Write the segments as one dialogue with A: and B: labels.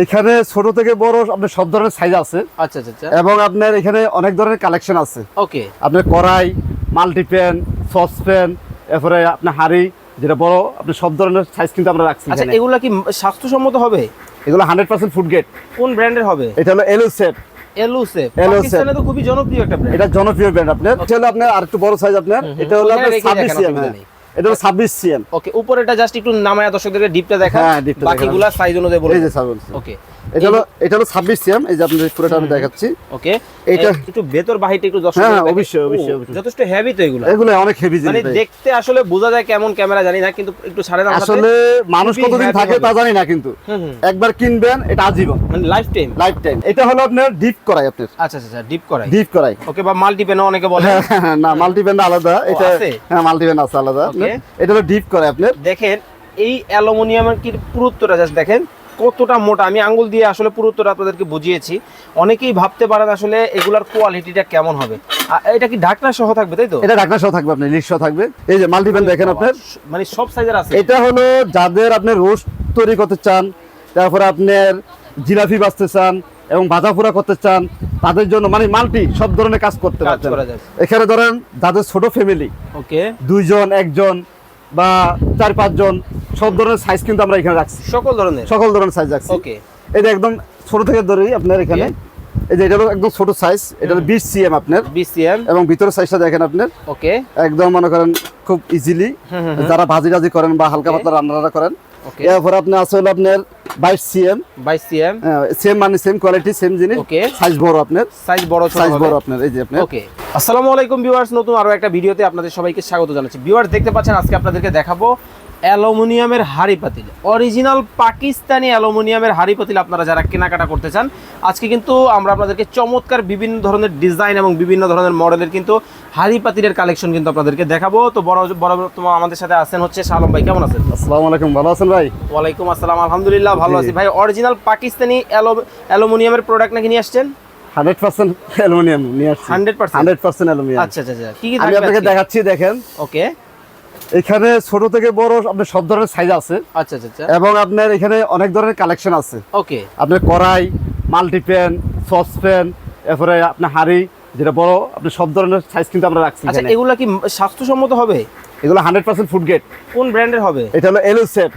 A: এখানে ছোট থেকে বড় আপনার সব ধরনের সাইজ আছে।
B: আচ্ছা আচ্ছা আচ্ছা।
A: এবং আপনার এখানে অনেক ধরনের কালেকশন আছে।
B: ওকে।
A: আপনার কড়াই, মাল্টিপ্যান, সসপ্যান, এরপরে আপনার হাঁড়ি, যেটা বড়, আপনি সব ধরনের সাইজ কিন্তু আমরা রাখছি।
B: আচ্ছা, এগুলা কি স্বাস্থ্যসম্মত হবে?
A: এগুলো 100% ফুড গ্রেড।
B: কোন ব্র্যান্ডের হবে?
A: এটা হলো এলুসেফ।
B: এলুসেফ
A: এলুসেফ
B: পাকিস্তানে তো খুবই জনপ্রিয় একটা ব্র্যান্ড।
A: এটা জনপ্রিয় ব্র্যান্ড আপনার। এটা হলো আপনার আরেকটু বড় সাইজ আপনার। এটা হলো আপনার 26 সিএম। এটা হলো 26 সিএম।
B: ওকে, উপরেটা জাস্ট একটু নামায়া দর্শকদেরকে ডিপটা দেখান।
A: হ্যাঁ, ডিপটা দেখান।
B: বাকিগুলা সাইজ অনুযায়ী বলে।
A: এই যে সাইজ।
B: ওকে,
A: এটা হলো 26 সিএম। এই যে আপনাদের পুরোটা আমি দেখাচ্ছি।
B: ওকে,
A: এটা
B: একটু ভেতর বাহিরটা একটু দর্শক।
A: হ্যাঁ, অবশ্যই।
B: যথেষ্ট হেভি তো এগুলো।
A: এগুলো অনেক হেভি জিনিস।
B: মানে দেখতে আসলে বোঝা যায় কেমন, ক্যামেরা জানি না, কিন্তু একটু সাড়ে দাম
A: আসলে মানুষ কতদিন থাকে তা জানি না, কিন্তু একবার কিনবেন এটা আজীবন,
B: মানে লাইফ টাইম।
A: এটা হলো আপনার ডিপ করাই আপনার।
B: আচ্ছা আচ্ছা, ডিপ করাই।
A: ওকে,
B: বা মাল্টিপ্যানও অনেকে বলে।
A: না, মাল্টিপ্যান আলাদা। এটা হ্যাঁ, মাল্টিপ্যান আছে আলাদা। এটা হলো ডিপ করাই আপনার।
B: দেখেন এই অ্যালুমিনিয়ামের কি পুরুত্বটা জাস্ট দেখেন কতটা মোটা। আমি আঙ্গুল দিয়ে আসলে পুরুত্বটা আপনাদেরকে বুঝিয়েছি। অনেকেই ভাবতে পারেন আসলে এগুলার কোয়ালিটিটা কেমন হবে। এটা কি ঢাকনা সহ থাকবে, তাই তো?
A: এটা ঢাকনা সহ থাকবে, আপনার লিড সহ থাকবে। এই যে মাল্টিপ্যান দেখেন আপনার,
B: মানে সব সাইজের আছে।
A: এটা হলো যাদের আপনি রোস্ট তৈরি করতে চান, তারপরে আপনার জিলাপি বাছতে চান এবং ভাজা পোড়া করতে চান, তাদের জন্য মানে মাল্টি সব ধরনের কাজ করতে পারছেন। এখানে ধরেন যাদের ছোট ফ্যামিলি,
B: ওকে,
A: 2 জন 1 জন বা 4-5 জন, সব ধরনের সাইজ কিন্তু আমরা এখানে রাখছি।
B: সকল ধরনের
A: সাইজ রাখছি।
B: ওকে,
A: এই যে একদম ছোট থেকে ধরেই আপনার এখানে, এই যে এটা হলো একদম ছোট সাইজ। এটা হলো 20 সিএম আপনার,
B: 20 সিএম।
A: এবং ভিতরের সাইজটা দেখেন আপনার।
B: ওকে,
A: একদম মনে করেন খুব ইজিলি যারা ভাজি করেন বা হালকা পাতলা রান্না করেন। এরপর আপনি আছে হলো আপনার 22 সিএম। সেম মানে সেম কোয়ালিটি, সেম জিনিস।
B: ওকে,
A: সাইজ বড় আপনার,
B: সাইজ বড় আপনার।
A: এই যে আপনার।
B: ওকে, আসসালামু আলাইকুম ভিউয়ার্স, নতুন আরো একটা ভিডিওতে আপনাদের সবাইকে স্বাগত জানাচ্ছি। ভিউয়ার্স, দেখতে পাচ্ছেন আজকে আপনাদেরকে দেখাবো অ্যালুমিনিয়ামের হাঁড়ি পাতিল, অরিজিনাল পাকিস্তানি অ্যালুমিনিয়ামের হাঁড়ি পাতিল। আপনারা যারা কেনাকাটা করতে চান, আজকে কিন্তু আমরা আপনাদেরকে চমৎকার বিভিন্ন ধরনের ডিজাইন এবং বিভিন্ন ধরনের মডেলের কিন্তু হাঁড়ি পাতিলের কালেকশন কিন্তু আপনাদেরকে দেখাবো। তো বড় আমাদের সাথে আছেন হচ্ছে শালম ভাই। কেমন আছেন?
A: আসসালামু আলাইকুম, ভালো আছেন ভাই?
B: ওয়ালাইকুম আসসালাম, আলহামদুলিল্লাহ ভালো আছি ভাই। অরিজিনাল পাকিস্তানি অ্যালুমিনিয়ামের প্রোডাক্ট নাকি নিয়ে আসছেন?
A: 100% অ্যালুমিনিয়াম নিয়ে আসছি।
B: 100%
A: অ্যালুমিনিয়াম।
B: আচ্ছা আচ্ছা আচ্ছা, কি
A: আমি আপনাকে দেখাচ্ছি, দেখেন।
B: ওকে,
A: এখানে ছোট থেকে বড় আপনার সব ধরনের সাইজ আছে।
B: আচ্ছা আচ্ছা,
A: এবং আপনার এখানে অনেক ধরনের কালেকশন আছে।
B: ওকে,
A: আপনার কড়াই, মাল্টিপ্যান, সসপ্যান, এরপরে আপনার হাঁড়ি, যেটা বড়, আপনি সব ধরনের সাইজ কিন্তু আমরা রাখছি।
B: আচ্ছা, এগুলা কি স্বাস্থ্যসম্মত হবে?
A: এগুলো 100% ফুড গ্রেড।
B: কোন ব্র্যান্ডের হবে?
A: এটা হলো এলুসেফ।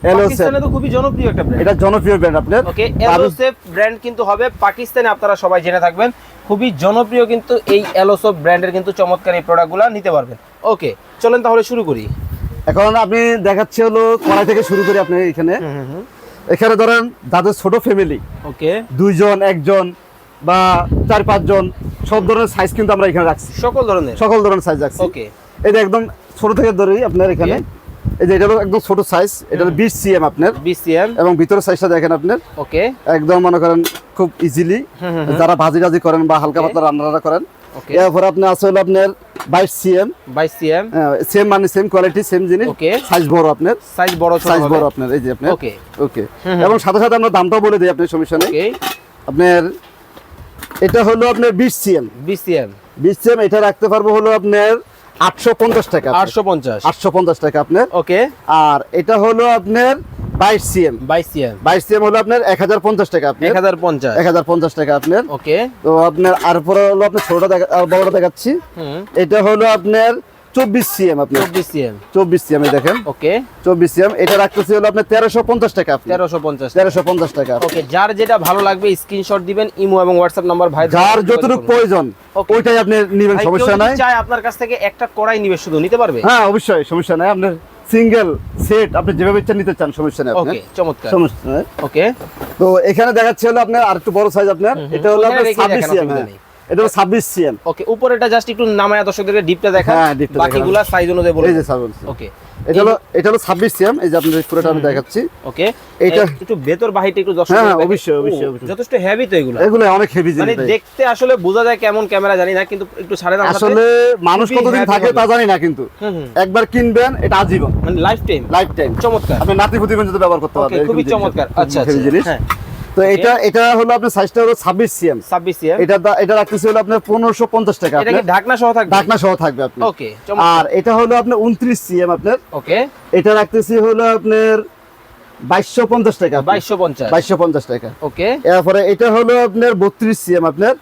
B: পাকিস্তানে তো খুবই জনপ্রিয় একটা ব্র্যান্ড।
A: এটা জনপ্রিয় ব্র্যান্ড আপনার।
B: ওকে, এলুসেফ ব্র্যান্ড কিন্তু হবে পাকিস্তানে, আপনারা সবাই জেনে থাকবেন। খুবই জনপ্রিয় কিন্তু এই এলুসেফ ব্র্যান্ডের কিন্তু চমৎকার এই প্রোডাক্টগুলো নিতে পারবেন। ওকে, চলেন তাহলে শুরু করি।
A: এখন আপনি দেখাচ্ছি হলো কড়াই থেকে শুরু করি। আপনি এখানে ধরেন যাদের ছোট ফ্যামিলি,
B: ওকে,
A: 2 জন 1 জন বা 4-5 জন, সব ধরনের সাইজ কিন্তু আমরা এখানে রাখছি।
B: সকল ধরনের
A: সাইজ রাখছি।
B: ওকে,
A: এই যে একদম ছোট থেকে ধরেই আপনার এখানে, এই যে এটা হলো একদম ছোট সাইজ। এটা হলো 20 সিএম আপনার,
B: 20 সিএম,
A: এবং ভিতরের সাইজটা দেখেন আপনার।
B: ওকে,
A: একদম মনে করেন খুব ইজিলি যারা ভাজি করেন বা হালকা পাতলা রান্না করেন। এরপর আপনি আছে হলো আপনার 22 সিএম। সেম মানে সেম কোয়ালিটি, সেম জিনিস।
B: ওকে,
A: সাইজ বড় আপনার,
B: সাইজ বড়
A: আপনার। এই যে আপনার।
B: ওকে,
A: ওকে, এবং সাথে সাথে আমরা দামটাও বলে দিই, আপনার সমস্যা নেই। আপনার এটা হলো আপনার 20 সিএম। এটা রাখতে পারবো হলো আপনার 850 টাকা। 850 টাকা আপনার।
B: ওকে,
A: আর এটা হলো আপনার 22 সিএম হলো আপনার 1050 টাকা। আপনার 1050 টাকা আপনার।
B: ওকে,
A: তো আপনার আর পরে হলো আপনার ছোটটা বড়টা দেখাচ্ছি। এটা হলো আপনার 24 সিএম আপনার। 24 সিএম এই দেখেন।
B: ওকে,
A: 24 সিএম। এটা রাখতেছি হলো আপনার 1350 টাকা।
B: 1350
A: টাকা।
B: ওকে, যার যেটা ভালো লাগবে স্ক্রিনশট দিবেন, ইমো এবং হোয়াটসঅ্যাপ নাম্বার ভাই
A: যার যতটুকু প্রয়োজন ওইটাই আপনি নেবেন, সমস্যা নাই।
B: চাই আপনার কাছ থেকে একটা কড়াই নিবে শুধু, নিতে পারবে?
A: হ্যাঁ, অবশ্যই, সমস্যা নাই। আপনার সিঙ্গেল সেট আপনি যেভাবে ইচ্ছা নিতে চান, সমস্যা নাই।
B: ওকে, চমৎকার,
A: সমস্যা নাই।
B: ওকে,
A: তো এখানে দেখাচ্ছি হলো আপনার আরেকটু বড় সাইজ আপনার। এটা হলো আপনার 26 সিএম। এটা হলো 26 সিএম।
B: ওকে, উপরেটা জাস্ট একটু নামায়া দর্শকদেরকে ডিপটা দেখান।
A: হ্যাঁ, ডিপটা দেখান।
B: বাকিগুলা সাইজ অনুযায়ী বলে।
A: এই যে সাইজ।
B: ওকে,
A: এটা হলো 26 সিএম। এই যে আপনাদের পুরোটা আমি দেখাচ্ছি।
B: ওকে,
A: এটা
B: একটু ভেতর বাহিরটা একটু দর্শক।
A: হ্যাঁ, অবশ্যই।
B: যথেষ্ট হেভি তো এগুলো।
A: এগুলো অনেক হেভি জিনিস।
B: মানে দেখতে আসলে বোঝা যায় কেমন, ক্যামেরা জানি না, কিন্তু একটু সাড়ে দাম
A: আসলে মানুষ কতদিন থাকে তা জানি না, কিন্তু একবার কিনবেন এটা আজীবন,
B: মানে লাইফ টাইম। চমৎকার,
A: আপনি নাতি পুতি পর্যন্ত ব্যবহার করতে পারবেন।
B: খুবই চমৎকার। আচ্ছা,
A: হ্যাঁ। তো এটা হলো আপনার সাইজটা হলো 26 সিএম। এটা রাখতেছি হলো আপনার 1550 টাকা।
B: এটা কি ঢাকনা সহ থাকবে?
A: ঢাকনা সহ থাকবে আপনার।
B: ওকে,
A: আর এটা হলো আপনার 29 সিএম আপনার।
B: ওকে,
A: এটা রাখতেছি হলো আপনার 2250 টাকা। 2250 টাকা।
B: ওকে।
A: এরপরে এটা হলো আপনার 32 সিএম আপনার,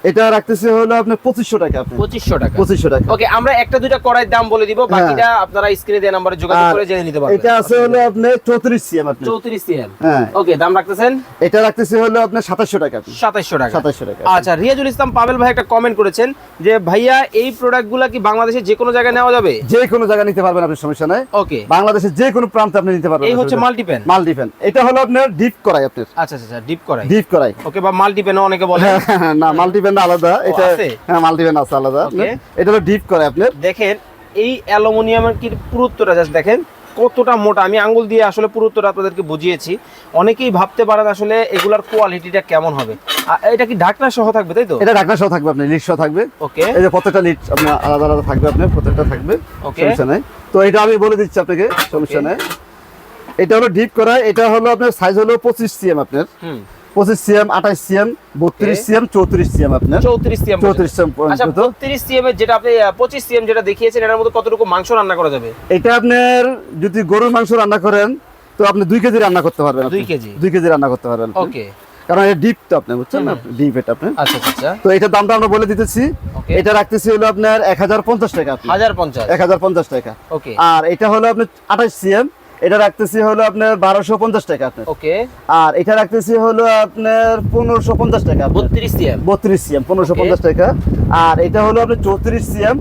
A: এটা রাখতেছি হলো আপনার 2500 টাকা।
B: 2500 টাকা।
A: 2500 টাকা।
B: ওকে, আমরা একটা দুইটা কড়াইয়ের দাম বলে দিব, বাকিটা আপনারা স্ক্রিনে দেওয়া নম্বরে যোগাযোগ করে জেনে নিতে পারবেন।
A: এটা আছে হলো আপনার 34 সিএম আপনার।
B: 34 সিএম।
A: হ্যাঁ।
B: ওকে, দাম রাখতেছেন?
A: এটা রাখতেছি হলো আপনার 2700 টাকা।
B: 2700 টাকা।
A: 2700 টাকা।
B: আচ্ছা, রিয়াজুল ইসলাম পাবেল ভাই একটা কমেন্ট করেছেন যে ভাইয়া এই প্রোডাক্টগুলো কি বাংলাদেশে যে কোনো জায়গায় নেওয়া যাবে?
A: যে কোনো জায়গায় নিতে পারবেন আপনি, সমস্যা নাই।
B: ওকে।
A: বাংলাদেশের যে কোনো প্রান্তে আপনি নিতে পারবেন।
B: এই হচ্ছে মাল্টিপ্যান।
A: মাল্টিপ্যান এটা হলো আপনার ডিপ করাই আপনার।
B: আচ্ছা আচ্ছা, ডিপ করাই।
A: ডিপ করাই।
B: ওকে, বা মাল্টিপ্যানও অনেকে বলে।
A: না, মাল্টিপ্যান আলাদা, এটা হ্যাঁ মাল্টিপ্যান আছে আলাদা। এটা হলো ডিপ করাই আপনার।
B: দেখেন এই অ্যালুমিনিয়ামের কি পুরুত্বটা জাস্ট দেখেন কতটা মোটা। আমি আঙ্গুল দিয়ে আসলে পুরুত্বটা আপনাদেরকে বুঝিয়েছি। অনেকেই ভাবতে পারেন আসলে এগুলার কোয়ালিটিটা কেমন হবে। এটা কি ঢাকনা সহ থাকবে, তাই তো?
A: এটা ঢাকনা সহ থাকবে, আপনি লিড সহ থাকবে।
B: ওকে।
A: এই যে প্রত্যেকটা লিড আপনার আলাদা আলাদা থাকবে, আপনার প্রত্যেকটা থাকবে, সমস্যা নাই। তো এটা আমি বলে দিচ্ছি আপনাকে, সমস্যা নাই। এটা হলো ডিপ করা, এটা হলো আপনার সাইজ হলো 25 সিএম আপনার। 25 সিএম, 28 সিএম, 32 সিএম, 34 সিএম আপনার।
B: 34 সিএম।
A: 34 সিএম।
B: আচ্ছা, 32 সিএম এর যেটা আপনি 25 সিএম যেটা দেখিয়েছেন, এটার মধ্যে কতটুকু মাংস রান্না করা যাবে?
A: এটা আপনার যদি গরুর মাংস রান্না করেন তো আপনি 2 কেজি রান্না করতে পারবেন।
B: 2 কেজি।
A: 2 কেজি রান্না করতে পারবেন।
B: ওকে।
A: কারণ এটা ডিপ তো আপনি বুঝছেন না, ডিপ এটা আপনি।
B: আচ্ছা আচ্ছা।
A: তো এটার দামটা আমরা বলে দিতেছি। এটা রাখতেছি হলো আপনার 1050 টাকা। 1050 টাকা।
B: ওকে।
A: আর এটা হলো আপনার 28 সিএম, এটা রাখতেছি হলো আপনার 1250 টাকা আপনার।
B: ওকে।
A: আর এটা রাখতেছি হলো আপনার 1550 টাকা।
B: 32 সিএম।
A: 32 সিএম 1550 টাকা। আর এটা হলো আপনার 34 সিএম,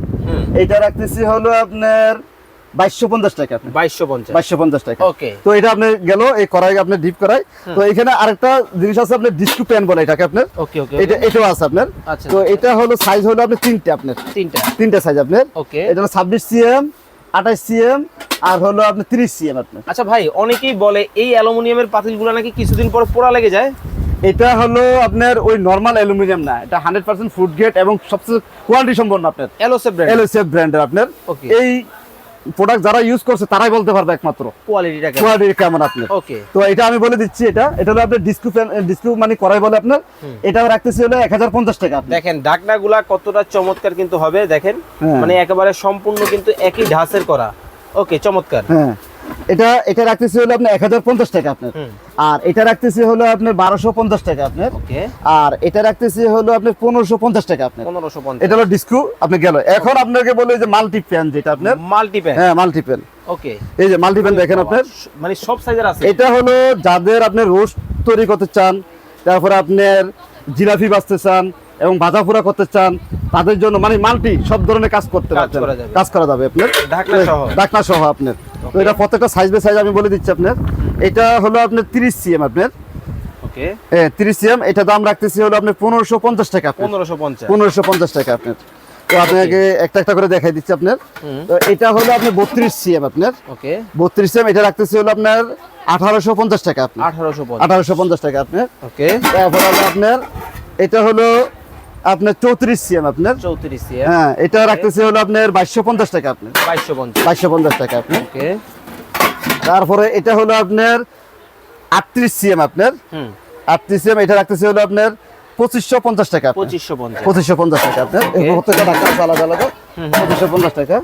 A: এটা রাখতেছি হলো আপনার 2250 টাকা। 2250 টাকা।
B: ওকে।
A: তো এটা আপনি গেল এই কড়াই আপনি ডিপ করাই। তো এখানে আরেকটা জিনিস আছে আপনার ডিস্কো প্যান বলে এটাকে আপনার।
B: ওকে ওকে।
A: এটাও আছে আপনার। তো এটা হলো সাইজ হলো আপনার তিনটা আপনার। তিনটা সাইজ আপনার।
B: ওকে।
A: এটা হলো 26 সিএম, 28 সিএম আর হলো আপনার 30 সিএম আপনার।
B: আচ্ছা ভাই, অনেকেই বলে এই অ্যালুমিনিয়ামের পাতিলগুলো নাকি কিছুদিন পর পোড়া লেগে যায়।
A: এটা হলো আপনার ওই নরমাল অ্যালুমিনিয়াম না, এটা 100% ফুড গ্রেড এবং সবচেয়ে কোয়ালিটি সম্পন্ন আপনার। এলওসেফ ব্র্যান্ডের আপনার। এই প্রোডাক্ট যারা ইউজ করছে তারাই বলতে পারবে একমাত্র কোয়ালিটি কেমন আপনার।
B: ওকে।
A: তো এটা আমি বলে দিচ্ছি, এটা হলো আপনার ডিস্কো মানে করাই বলে আপনার। এটাও রাখতেছি হলো 1050 টাকা।
B: দেখেন ঢাকনাগুলা কতটা চমৎকার কিন্তু হবে, দেখেন মানে একেবারে সম্পূর্ণ কিন্তু একই ঢাসের করা। ওকে, চমৎকার।
A: হ্যাঁ, এটা রাখতেছি হলো আপনার 1050 টাকা আপনার। আর এটা রাখতেছি হলো আপনার 1250 টাকা আপনার।
B: ওকে।
A: আর এটা রাখতেছি হলো আপনার 1550 টাকা আপনার।
B: 1550।
A: এটা হলো ডিস্কো আপনি গেল। এখন আপনাকে বলে যে মাল্টিপ্যান, যেটা আপনার
B: মাল্টিপ্যান।
A: হ্যাঁ, মাল্টিপ্যান।
B: ওকে।
A: এই যে মাল্টিপ্যান দেখেন আপনার,
B: মানে সব সাইজের আছে।
A: এটা হলো যাদের আপনি রোস্ট তৈরি করতে চান, তারপরে আপনার জিলাপি বাজতে চান এবং ভাজা পোড়া করতে চান, তাদের জন্য মানে মাল্টি সব ধরনের কাজ করতে পারবেন, কাজ করা যাবে আপনার ঢাকনা সহ আপনার। তো এটা প্রত্যেকটা সাইজ বাই সাইজ আমি বলে দিচ্ছি আপনার। এটা হলো আপনার 30 সিএম আপনার।
B: ওকে।
A: 30 সিএম, এটা দাম রাখতেছি হলো আপনার 1550 টাকা। 1550 টাকা আপনার। তো আপনাকে একটা একটা করে দেখাই দিচ্ছি আপনার। তো এটা হলো আপনার 32 সিএম আপনার।
B: ওকে।
A: 32 সিএম, এটা রাখতেছি হলো আপনার 1850 টাকা আপনার। 1850 টাকা আপনার।
B: ওকে।
A: তারপর হলো আপনার এটা হলো আপনার 34 সিএম আপনার।
B: 34 সিএম।
A: হ্যাঁ, এটা রাখতেছি হলো আপনার 2250 টাকা আপনার। 2250 টাকা আপনার।
B: ওকে।
A: তারপরে এটা হলো আপনার 38 সিএম আপনার। 38 সিএম, এটা রাখতেছি হলো আপনার 2550 টাকা। 2550 টাকা আপনার। প্রত্যেকটা ঢাকা আলাদা আলাদা 2550 টাকা।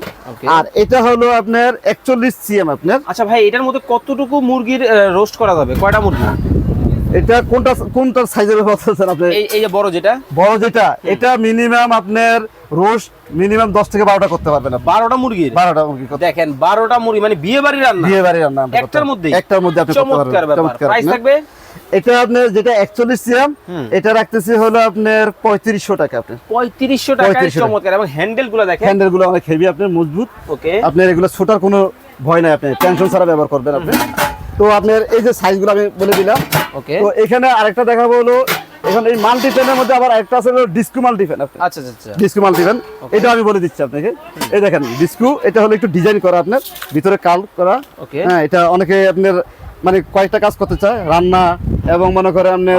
A: আর এটা হলো আপনার 41 সিএম আপনার।
B: আচ্ছা ভাই, এটার মধ্যে কতটুকু মুরগির রোস্ট করা যাবে? কয়টা মুরগি?
A: এটা কোনটা সাইজের কথা বলছেন আপনি?
B: এই যে বড় যেটা,
A: এটা মিনিমাম আপনার রোস্ট মিনিমাম 10 থেকে 12টা করতে পারবেন।
B: 12টা মুরগি। দেখেন 12টা মুরগি মানে বিয়ে বাড়ি রান্না একটার মধ্যে আপনি করতে পারবেন। প্রাইস থাকবে
A: এটা আপনার যেটা 41 সিএম, এটা রাখতেছি হলো আপনার 3500 টাকা আপনার।
B: 3500 টাকা। চমৎকার। এবং হ্যান্ডেলগুলো দেখেন,
A: হ্যান্ডেলগুলো অনেক হেভি আপনার, মজবুত।
B: ওকে।
A: আপনার এগুলো ছোটার কোনো ভয় নাই, আপনি টেনশন ছাড়া ব্যবহার করবেন আপনি। তো আপনার এই যে সাইজগুলো আমি বলে দিলাম।
B: ওকে।
A: তো এখানে আরেকটা দেখাবো হলো, এখন এই মাল্টিপ্যানের মধ্যে আবার একটা আছে হলো ডিস্কো মাল্টিপ্যান।
B: আচ্ছা আচ্ছা,
A: ডিস্কো মাল্টিপ্যান, এটা আমি বলে দিচ্ছি আপনাকে। এই দেখেন ডিস্কো, এটা হলো একটু ডিজাইন করা আপনার, ভিতরে কাল করা। হ্যাঁ, এটা অনেকে আপনার মানে কয়েকটা কাজ করতে চায়, রান্না এবং মনে করেন আপনি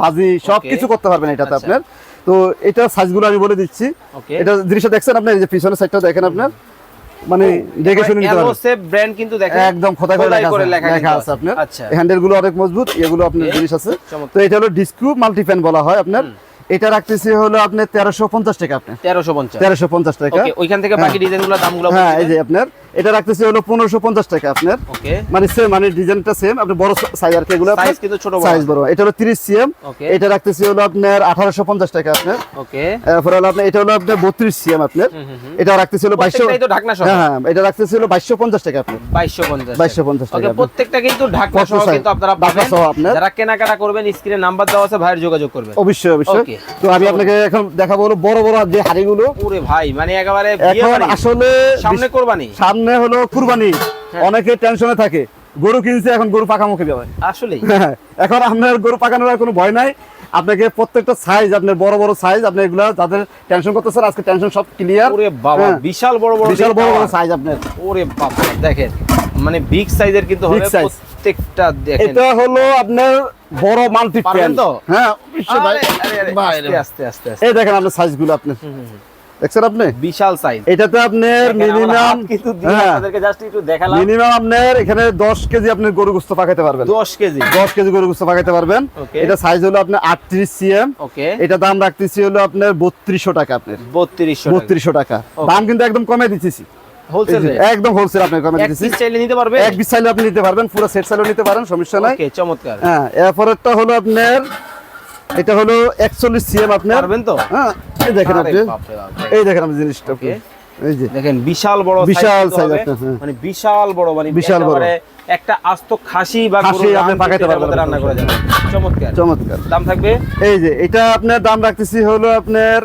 A: ভাজি সবকিছু করতে পারবেন এটাতে আপনার। তো এটা সাইজগুলো আমি বলে দিচ্ছি। এটা জিনিসটা দেখছেন আপনি, এই যে পিছনের সাইডটা দেখেন আপনার, মানে দেখে শুনে নিতে পারবেন।
B: এলওসেফ ব্র্যান্ড কিন্তু দেখেন
A: একদম খোদাই করে লেখা আছে আপনার।
B: আচ্ছা।
A: হ্যান্ডেলগুলো অনেক মজবুত, এগুলো আপনার জিনিস আছে। তো এটা হলো ডিস্কো মাল্টিপ্যান বলা হয় আপনার। এটা রাখতেছি হলো আপনার 1350 টাকা আপনার 1350 টাকা।
B: ওকে, ওইখান থেকে বাকি ডিজাইনগুলো দামগুলো
A: হ্যাঁ এই যে আপনার এটা রাখতেছি হলো 1550 টাকা আপনার।
B: ওকে,
A: মানে সেম, মানে ডিজাইনটা সেম, আপনি বড় সাইজ আর কি, এগুলো
B: সাইজ কিন্তু ছোট বড়
A: সাইজ বড়। এটা হলো 30 সিএম,
B: ওকে,
A: এটা রাখতেছি হলো আপনার 1850 টাকা আপনার।
B: ওকে,
A: এরপর হলো আপনার এটা হলো আপনার 32 সিএম আপনার, এটা রাখতেছি হলো 2200।
B: প্রত্যেকটাই তো ঢাকনা সহ।
A: হ্যাঁ এটা রাখতেছি হলো 2250 টাকা আপনার।
B: 2250
A: টাকা
B: ওকে,
A: আপনার।
B: প্রত্যেকটা কিন্তু ঢাকনা সহ কিন্তু আপনারা
A: ঢাকনা
B: পাবেন।
A: সহ আপনার।
B: যারা কেনাকাটা করবেন স্ক্রিনে নাম্বার দেওয়া আছে, ভাইয়ের যোগাযোগ করবেন।
A: অবশ্যই অবশ্যই।
B: ওকে।
A: তো আমি আপনাকে এখন দেখাবো হলো বড় বড় যে হাড়িগুলো।
B: ওরে ভাই, মানে একেবারে বিয়ে
A: এখন
B: বাড়ি,
A: আসলে
B: সামনে কোরবানি,
A: সামনে হলো কুরবানি, অনেকে টেনশনে থাকে, গরু কিনছে এখন গরু পাকা মুখে যাবে।
B: আসলে
A: এখন আপনার গরু পাকানোর আর কোনো ভয় নাই, আপনাকে প্রত্যেকটা সাইজ, আপনার বড় বড় সাইজ, আপনি এগুলা যাদের টেনশন করতেছেন আজকে টেনশন সব ক্লিয়ার।
B: ওরে বাবা, বিশাল বড় বড়
A: বিশাল বড় বড় সাইজ আপনার।
B: ওরে বাবা দেখেন, মানে বিগ সাইজের কিন্তু হবে
A: Big size।
B: প্রত্যেকটা। দেখেন
A: এটা হলো আপনার বড় মাল্টি
B: পারবেন
A: প্যান্ট
B: তো?
A: হ্যাঁ অবশ্যই ভাই।
B: আরে, আস্তে আস্তে আস্তে
A: এই দেখেন আপনার সাইজগুলো আপনি দেখছেন আপনি,
B: বিশাল সাইজ।
A: এটাতে আপনার মিনিমাম
B: কিন্তু দিয়ে আপনাদেরকে জাস্ট একটু দেখালাম।
A: মিনিমাম আপনার এখানে 10 কেজি আপনি গরু গোশত পাকাতে পারবেন।
B: 10 কেজি
A: 10 কেজি গরু গোশত পাকাতে পারবেন।
B: ওকে।
A: এটা সাইজ হলো আপনার 38 সিএম।
B: ওকে,
A: এটা দাম রাখতেছি হলো আপনার 3200 টাকা আপনার।
B: 3200
A: টাকা দাম কিন্তু একদম কমে দিতেছি,
B: হোলসেল রেট।
A: একদম হোলসেল আপনাকে কমে
B: এক
A: দিতেছি।
B: পিস চাইলে নিতে পারবে?
A: এক পিস চাইলে আপনি নিতে পারবেন, পুরো সেট চাইলেও নিতে পারেন, সমস্যা নাই।
B: ওকে, চমৎকার।
A: হ্যাঁ এরপরটা হলো আপনার এটা হলো 41 সিএম আপনার।
B: পারবেন তো?
A: হ্যাঁ এই দেখেন
B: আরে
A: আপনি,
B: বাপরে বাপ,
A: এই দেখেন আপনি জিনিসটা,
B: ওকে।
A: এই যে
B: দেখেন বিশাল বড়
A: বিশাল
B: size
A: size
B: হবে,
A: একটা, হ্যাঁ।
B: মানে বিশাল বড়, মানে
A: বিশাল বড়।
B: একেবারে একটা আস্ত খাসি বা
A: খাসি
B: গরুর
A: আপনি
B: রান
A: পাকাইতে
B: কিন্তু এটার
A: পারবেন।
B: মধ্যে রান্না করা যাবে। চমৎকার।
A: চমৎকার।
B: দাম থাকবে
A: এই যে এটা আপনার দাম রাখতেছি হলো আপনার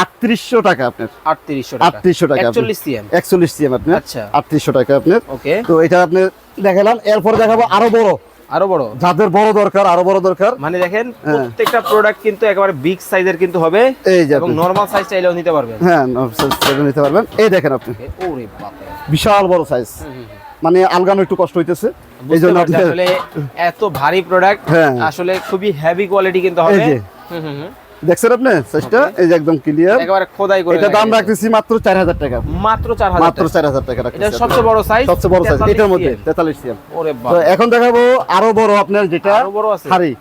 A: 3800 টাকা আপনার।
B: 3800 টাকা।
A: 3800 টাকা
B: 41 সিএম।
A: 41 সিএম আপনার।
B: আচ্ছা।
A: 3800 টাকা আপনার।
B: ওকে,
A: তো এটা আপনি দেখালাম, এরপর দেখাবো আরো বড়,
B: আরো বড়।
A: যাদের বড় দরকার, আরো বড় দরকার।
B: মানে দেখেন প্রত্যেকটা প্রোডাক্ট কিন্তু একেবারে বিগ সাইজের কিন্তু হবে,
A: এই যে
B: এবং
A: আপনি,
B: নরমাল সাইজ চাইলেও নিতে পারবেন।
A: হ্যাঁ সেটা নিতে পারবেন। এই দেখেন আপনি
B: ওরে বাপ রে,
A: বিশাল বড় সাইজ, মানে আলগানো একটু কষ্ট হইতেছে, এই
B: বুঝতে
A: জন্য
B: পারছি, আসলে এত ভারী প্রোডাক্ট,
A: হ্যাঁ।
B: আসলে খুবই হেভি কোয়ালিটি কিন্তু হবে।
A: এই যে দেখছেন আপনি সাইজটা, এই যে একদম ক্লিয়ার।
B: একেবারে খোদাই করে
A: এটা দাম
B: রেখেছে।
A: রাখতেছি মাত্র 4000 টাকা।
B: মাত্র 4000
A: মাত্র 4000 টাকা রাখতেছি।
B: এটা সবচেয়ে বড় সাইজ,
A: সবচেয়ে বড় সাইজ
B: 43
A: এটার মধ্যে
B: CM
A: 43 সিএম।
B: ওরে
A: তো
B: বাপ,
A: এখন দেখাবো আরো বড় আপনার, যেটা
B: আরো বড় আছে।
A: হাড়ি।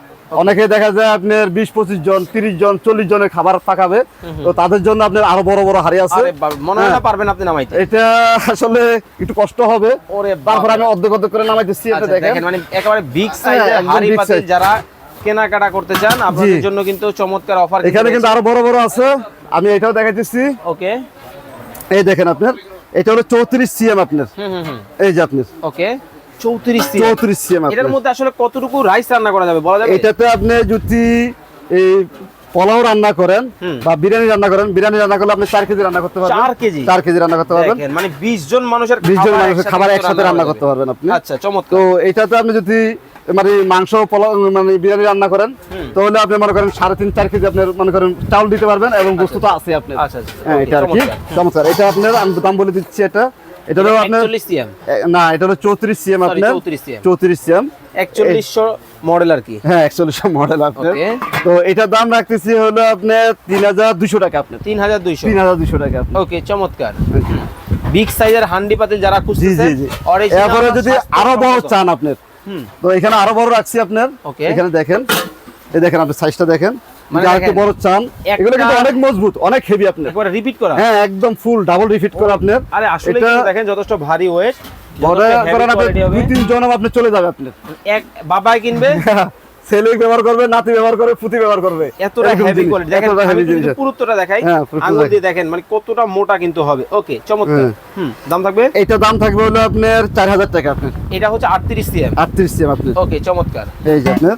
A: অনেকে দেখা যায় আপনার 20-25 জন, 30 জন, 40 জনের খাবার পাকাবে, তো তাদের জন্য আপনার আরো বড় বড় হাড়ি আছে।
B: আরে বাপ, মনে হয় না পারবেন আপনি নামাইতে।
A: এটা আসলে একটু কষ্ট হবে,
B: ওরে
A: তারপর আমি অর্ধেক অর্ধেক করে নামাইতেছি। এটা
B: আচ্ছা,
A: দেখেন
B: দেখেন মানে একেবারে বিগ সাইজের
A: একদম
B: হাড়ি
A: big
B: পাতিল
A: size।
B: যারা কেনাকাটা করতে চান, আপনাদের জন্য কিন্তু চমৎকার অফার
A: এখানে কিন্তু আরো বড় বড় আছে, আমি এটাও দেখাইতেছি।
B: ওকে,
A: এই দেখেন আপনার, এটা হলো 34 সিএম আপনার। এই যে আপনার
B: ওকে 34 সিএম।
A: 34 সিএম
B: এটার
A: আপনার।
B: মধ্যে আসলে কতটুকু রাইস রান্না করা যাবে বলা যাবে?
A: এটাতে আপনি যদি এই পোলাও রান্না করেন বা বিরিয়ানি রান্না করেন, বিরিয়ানি রান্না করলে আপনি 4 কেজি রান্না করতে পারবেন।
B: 4 কেজি?
A: 4 কেজি রান্না করতে পারবেন।
B: দেখেন মানে 20 জন মানুষের
A: 20 জন মানুষের খাবার একসাথে রান্না
B: করা
A: করতে পারবেন আপনি।
B: আচ্ছা, চমৎকার।
A: তো এটাতে আপনি যদি মানে মাংস পোলাও মানে বিরিয়ানি রান্না করেন, তাহলে আপনি মনে করেন 3.5-4 কেজি আপনার মনে করেন চাউল দিতে পারবেন, এবং গোশত তো আছে আপনার।
B: আচ্ছা, আচ্ছা,
A: হ্যাঁ,
B: okay,
A: এটা আর কি চমৎকার। এটা আপনার আমি দাম বলে দিচ্ছি, এটা হলো আপনার
B: 41 সিএম।
A: না, এটা হলো 34 সিএম আপনার।
B: 34 সিএম।
A: 34 সিএম
B: 4100 মডেল আর কি।
A: হ্যাঁ 4100 মডেল আপনার।
B: ওকে,
A: তো এটার দাম রাখতেছি হলো আপনার 3200 টাকা আপনার।
B: 3200।
A: 3200 টাকা আপনার।
B: ওকে, চমৎকার। বিগ সাইজের হান্ডি পাতিল যারা
A: জি
B: খুঁজতেছেন,
A: জি জি।
B: original
A: এরপরে যদি আরো বড়
B: স্বাস্থ্যসম্মত।
A: চান আপনার, তো এখানে আরো বড় রাখছি আপনার।
B: ওকে।
A: এখানে দেখেন, এই দেখেন আপনি সাইজটা দেখেন,
B: মানে
A: যদি আরেকটু
B: দেখেন,
A: বড় চান, এগুলো কিন্তু
B: একটা-
A: অনেক মজবুত, অনেক হেভি আপনার।
B: একবারে রিপিট করা।
A: হ্যাঁ একদম ফুল ডাবল রিফিট করে আপনার।
B: আরে আসলে
A: এটা
B: কিন্তু দেখেন যথেষ্ট ভারী ওয়েট,
A: বড় করেন আপনি 2-3 জন আপনি চলে যাবে আপনার।
B: এক বাবাই কিনবে,
A: ছেলে ব্যবহার করবে, নাতি ব্যবহার করবে, পুতি ব্যবহার করবে,
B: এতটা
A: এরকম
B: হেভি
A: জিনিস,
B: কোয়ালিটি। দেখেন
A: এতটা
B: আমি
A: heavy
B: যদি
A: জিনিস।
B: পুরুত্বটা দেখাই,
A: হ্যাঁ, পুরুত্ব
B: আঙুল
A: দেখাই।
B: দিয়ে দেখেন মানে কতটা মোটা কিন্তু হবে। ওকে, চমৎকার। দাম থাকবে?
A: এটা দাম থাকবে হলো আপনার 4000 টাকা আপনার।
B: এটা হচ্ছে 38 সিএম।
A: 38 সিএম আপনার।
B: ওকে, চমৎকার।
A: এই যে আপনার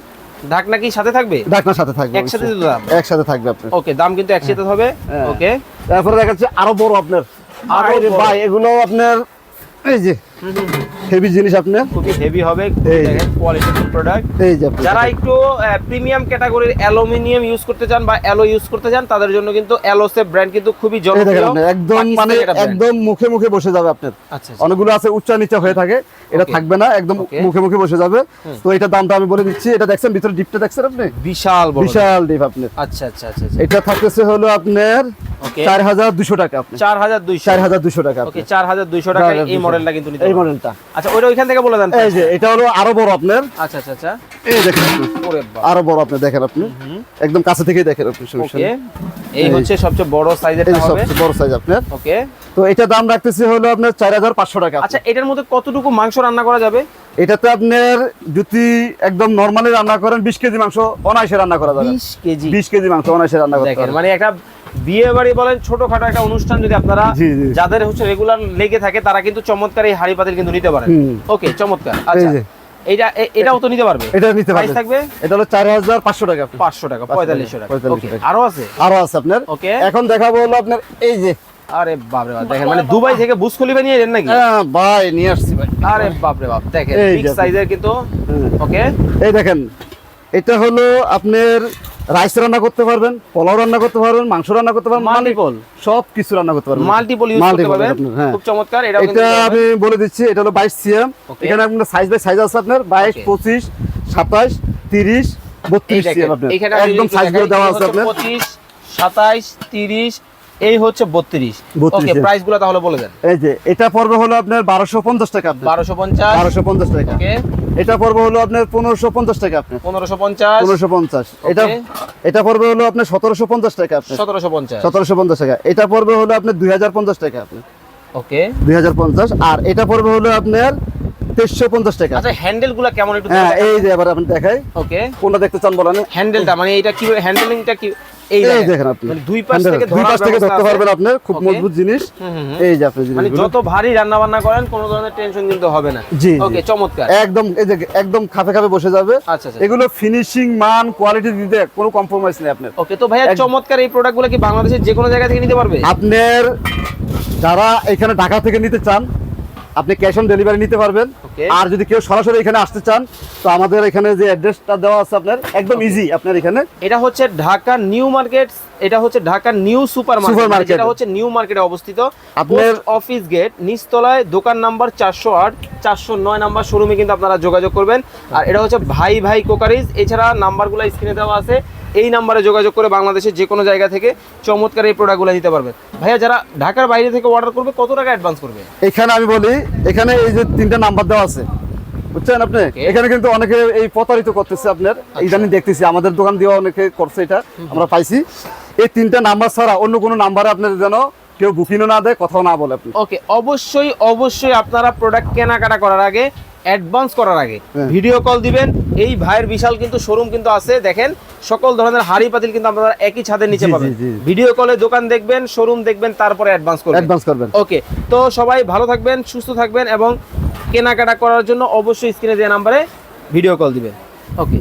B: ঢাকনা কি সাথে থাকবে?
A: ঢাকনার সাথে থাকবে,
B: একসাথে
A: অবশ্যই।
B: তো দাম?
A: একসাথে থাকবে আপনার।
B: ওকে, দাম কিন্তু একসাথে হবে।
A: হ্যাঁ।
B: ওকে,
A: তারপরে দেখাচ্ছে আরো বড় আপনার।
B: আরো
A: আরে
B: বড়।
A: ভাই এগুলো আপনার এই যে হেভি জিনিস আপনার।
B: খুবই হেভি হবে,
A: এই যে।
B: দেখেন কোয়ালিটিফুল প্রোডাক্ট।
A: এই যে আপনার।
B: যারা একটু প্রিমিয়াম ক্যাটাগরির অ্যালুমিনিয়াম ইউজ করতে চান বা অ্যালো ইউজ করতে চান, তাদের জন্য কিন্তু অ্যালোসেপ ব্র্যান্ড কিন্তু খুবই
A: এই দেখেন
B: জনপ্রিয়।
A: আপনি একদম মানে
B: পাকিস্তানি একটা brand।
A: একদম মুখে মুখে বসে যাবে আপনার।
B: আচ্ছা, আচ্ছা।
A: অনেকগুলো আছে উচ্চা নিচা হয়ে থাকে, এটা
B: Okay.
A: থাকবে না, একদম
B: Okay.
A: মুখে মুখে বসে যাবে। তো এটা দামটা আমি বলে দিচ্ছি। এটা দেখছেন ভিতরে ডিপটা দেখছেন আপনি,
B: বিশাল বড়।
A: বিশাল ডিপ আপনার।
B: আচ্ছা, আচ্ছা, আচ্ছা, আচ্ছা।
A: এটা থাকতেছে হলো আপনার
B: Okay.
A: 4200 টাকা আপনার।
B: 4200।
A: 4200 টাকা
B: ওকে,
A: আপনার।
B: 4200 টাকায় এই
A: 4200
B: মডেলটা কিন্তু নিতে
A: এই মডেলটা।
B: আচ্ছা ওইটা ওইখান থেকে বলে দেন।
A: এই যে এটা হলো আরো বড় আপনার।
B: আচ্ছা আচ্ছা আচ্ছা,
A: এই দেখেন আপনি।
B: ওরে বাবা,
A: আরো বড় আপনি দেখেন, আপনি একদম কাছে থেকে দেখেন আপনি সমস্যা
B: ওকে।
A: নেই।
B: এই হচ্ছে সবচেয়ে বড় সাইজেরটা
A: এই যে
B: হবে।
A: সবচেয়ে বড় সাইজ আপনার।
B: ওকে।
A: তো এটা দাম রাখতেছি হলো আপনার 4500 টাকা।
B: আচ্ছা এটার মধ্যে কতটুকু মাংস রান্না করা যাবে?
A: এটাতে আপনার যদি একদম নরমালি রান্না করেন 20 কেজি মাংস অনায়াসে রান্না করা যাবে।
B: 20 কেজি?
A: 20 কেজি মাংস অনায়াসে রান্না করতে
B: দেখেন
A: পারবেন।
B: মানে একটা বিয়ে বাড়ি বলেন, ছোটখাটো একটা অনুষ্ঠান যদি আপনারা
A: জি, জি।
B: যাদের হচ্ছে রেগুলার লেগে থাকে তারা কিন্তু চমৎকার এই হাড়ি পাতিল কিন্তু নিতে পারেন। ওকে, চমৎকার। আচ্ছা
A: এই যে
B: এটাও তো নিতে পারবে?
A: এটা নিতে
B: প্রাইস
A: পারবেন।
B: থাকবে
A: এটা হলো 4500 টাকা।
B: 500 টাকা, 4500 টাকা।
A: 4500
B: ওকে,
A: টাকা।
B: আরো আছে?
A: আরো আছে আপনার।
B: ওকে।
A: এখন দেখাবো হলো আপনার এই যে,
B: আরে বাপ রে বাপ, দেখেন মানে দুবাই থেকে বুর্জ খলিফা নিয়ে এলেন নাকি?
A: হ্যাঁ ভাই নিয়ে আসছি ভাই।
B: আরে বাপ রে বাপ, দেখেন
A: এই
B: বিগ
A: যে
B: সাইজের কিন্তু। ওকে।
A: এই দেখেন, এটা হলো আপনার রাইস রান্না করতে পারবেন, পোলাও রান্না করতে পারবেন, মাংস রান্না করতে পারবেন,
B: মাল্টিপল
A: সব কিছু রান্না করতে পারবেন।
B: মাল্টিপল ইউজ করতে পারবেন।
A: হ্যাঁ।
B: খুব চমৎকার। এটা
A: এটা আমি বলে দিচ্ছি, এটা হলো 22 সিএম।
B: Okay.
A: এখানে আপনার সাইজ বাই সাইজ আছে আপনার 22,
B: Okay.
A: 25, 27, 30, 32 সিএম আপনার।
B: এখানে
A: একদম সাইজ গুলো দেওয়া আছে আপনার।
B: 25, 27, 30, এই হচ্ছে 32।
A: 32,
B: ওকে,
A: হ্যাঁ।
B: প্রাইস গুলো তাহলে বলে দেন।
A: এই যে এটা পড়বে হলো আপনার 1250 টাকা আপনার।
B: 1250।
A: 1250 টাকা।
B: ওকে।
A: এটা পড়বে হলো আপনার 1550 টাকা আপনার।
B: 1550।
A: 1550। এটা
B: Okay.
A: এটা পড়বে হলো আপনার 1750 টাকা আপনার।
B: 1750।
A: 1750 টাকা। এটা পড়বে হলো আপনার 2050 টাকা আপনার।
B: ওকে।
A: 2050। আর এটা পড়বে হলো আপনার 2350 টাকা।
B: আচ্ছা হ্যান্ডেল গুলো কেমন একটু
A: হ্যাঁ এই যে এবার আপনি দেখাই,
B: ওকে।
A: কোনটা দেখতে চান বলেন।
B: হ্যান্ডেলটা মানে এটা কি হ্যান্ডলিংটা কি? এই
A: এই দেখেন আপনি,
B: মানে দুই পাশ থেকে
A: দুই পাশ থেকে ধরতে পারবেন আপনি, খুব
B: Okay.
A: মজবুত জিনিস। এই যে আপনি
B: মানে
A: জিনিসগুলো
B: যত ভারী রান্না বান্না করেন কোনো ধরনের টেনশন কিন্তু হবে না।
A: জি,
B: ওকে,
A: জি।
B: চমৎকার।
A: একদম এই যে একদম খাপে খাপে বসে যাবে।
B: আচ্ছা আচ্ছা।
A: এগুলো ফিনিশিং মান কোয়ালিটি দিতে কোনো কম্প্রোমাইজ নেই আপনার।
B: ওকে, তো ভাইয়া চমৎকার এই প্রোডাক্টগুলো কি বাংলাদেশের যে কোনো জায়গা থেকে নিতে পারবে?
A: আপনার যারা এখানে ঢাকা থেকে নিতে চান আপনি ক্যাশ অন ডেলিভারি নিতে পারবেন।
B: Okay.
A: আর যদি কেউ সরাসরি এখানে আসতে চান তো আমাদের এখানে যে অ্যাড্রেসটা দেওয়া আছে আপনার একদম ইজি আপনার এখানে।
B: এটা হচ্ছে ঢাকা নিউ মার্কেট, এটা হচ্ছে ঢাকা নিউ সুপার মার্কেট, এটা হচ্ছে নিউ মার্কেটে অবস্থিত।
A: আপনার
B: অফিস গেট নিচতলায়, দোকান নাম্বার 408, 409 নাম্বার শোরুমে কিন্তু আপনারা যোগাযোগ করবেন। আর এটা হচ্ছে ভাই ভাই কোকারিজ। এছাড়া নাম্বারগুলো স্ক্রিনে দেওয়া আছে, এই নাম্বারে যোগাযোগ করে বাংলাদেশের যে কোনো জায়গা থেকে চমৎকার এই প্রোডাক্টগুলো নিতে পারবেন। ভাইয়া যারা ঢাকার বাইরে থেকে অর্ডার করবে কত টাকা অ্যাডভান্স করবে?
A: এখানে আমি বলি, এখানে এই যে 3টা নাম্বার দেওয়া আছে বুঝছেন আপনি। এখানে কিন্তু অনেকে এই প্রতারিত করতেছে আপনার, ইদানিং দেখতেছি আমাদের দোকান দিয়ে অনেকে করছে, এটা আমরা পাইছি। এই 3টা নাম্বার ছাড়া অন্য কোনো নাম্বারে আপনার যেন কেউ বুকিংও না দেয়, কথাও না বলে আপনি।
B: ওকে, অবশ্যই অবশ্যই আপনারা প্রোডাক্ট কেনাকাটা করার আগে, অ্যাডভান্স করার আগে ভিডিও কল দিবেন। এই ভাইয়ের বিশাল কিন্তু শোরুম কিন্তু আছে, দেখেন সকল ধরনের হাড়ি পাতিল কিন্তু আপনারা একই ছাদের নিচে
A: জি,
B: পাবেন।
A: জি, জি।
B: ভিডিও কলে দোকান দেখবেন, শোরুম দেখবেন, তারপরে অ্যাডভান্স করবেন। ওকে, তো সবাই ভালো থাকবেন, সুস্থ থাকবেন এবং কেনাকাটা করার জন্য অবশ্যই স্ক্রিনে দেওয়া নাম্বারে ভিডিও কল দিবেন। ওকে।